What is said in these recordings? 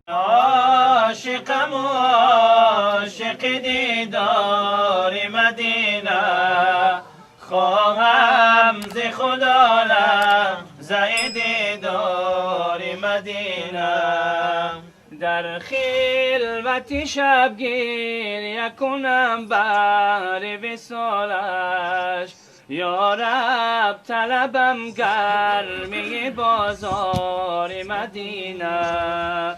عاشقم و عاشق دیدار مدینه، خواهم ز خدا لحظه دیدار مدینه. در خلوت شبگیر کنم بر وصالش، یا رب طلبم گرمی بازار مدینه.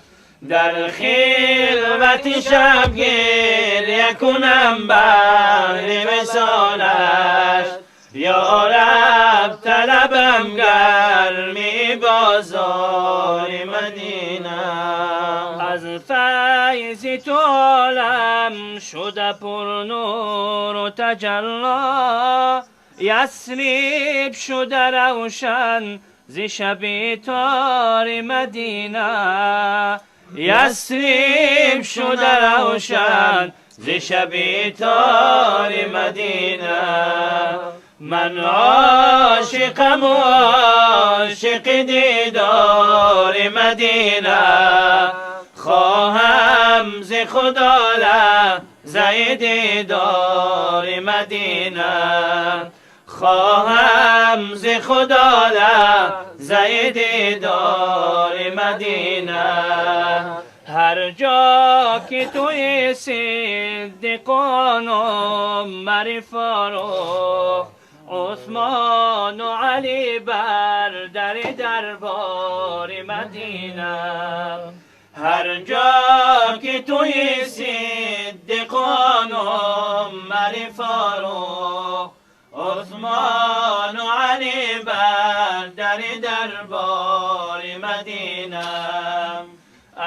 در خلوت شبگیر کنم بر وصالش، یا رب طلبم گرمی بازار مدینه. از فیض تو عالم شده پر نور و تجلی، یثرب شده روشن ز شب تار مدینه. یثرب شده روشن ز شب تار مدینه. من عاشقم و عاشق دیدار مدینه، خواهم ز خدا لحظه دیدار مدینه. خواهم ز خدا لحظه دیدار مدینه. هر جا که توی صدیقان و عمر فاروق، عثمان و علی بر دربار مدینه. هر جا که توی صدیقان و عمر فاروق، عثمان و علی بر دربار مدینه.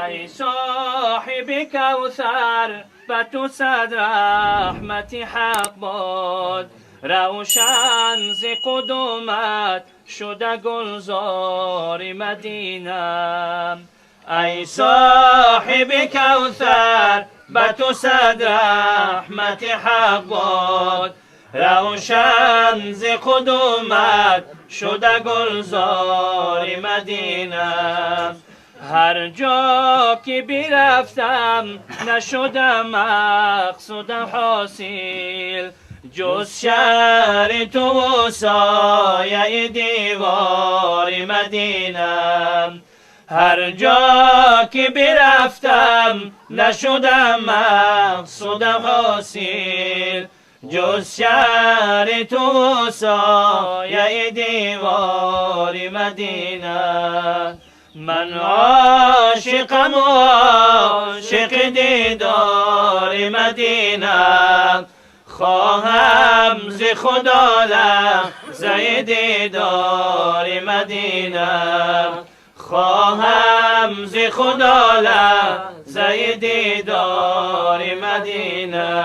ای صاحب کوثر به تو صد رحمت حق باد، روشن ز قدومت شده گلزار مدینه. ای صاحب کوثر به تو صد رحمت حق باد، روشن ز قدومت شده گلزار مدینه. هر جا که برفتم نشدم مقصودم حاصل، جز شهر تو و سایه دیوار مدینه. هر جا که برفتم نشدم مقصودم حاصل، جز شهر تو و سایه دیوار مدینه. من عاشقم و عاشق دیدار مدینه، خواهم ز خدا لحظه دیدار مدینه. خواهم ز خدا لحظه دیدار مدینه.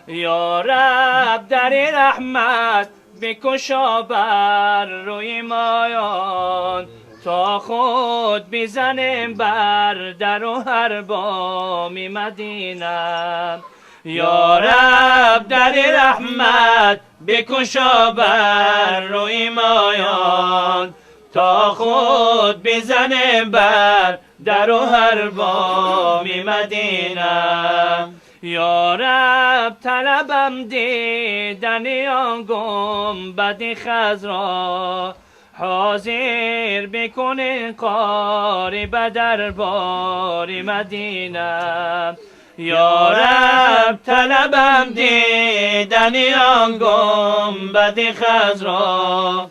یا رب در رحمت بگشا بر روی مایان، تا خود بزنیم بر در و هر بام مدینه. یا رب در رحمت بگشا بر روی مایان، تا خود بزنیم بر در و هر بام مدینه. یا رب طلبم دیدن آن گنبد خضرا، حاضر بکن قاری به دربار مدینه. یا رب طلبم دیدن آن گنبد خضرا،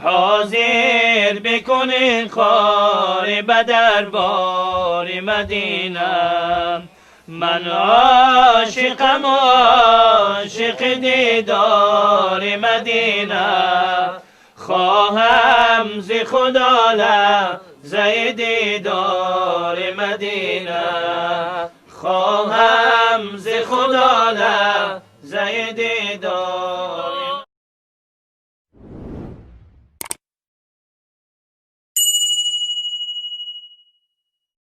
حاضر بکن قاری به دربار مدینه. من عاشقم و عاشق دیدار مدینه، خواهم ز خدا لحظه دیدار مدینه. خواهم ز خدا لحظه دیدار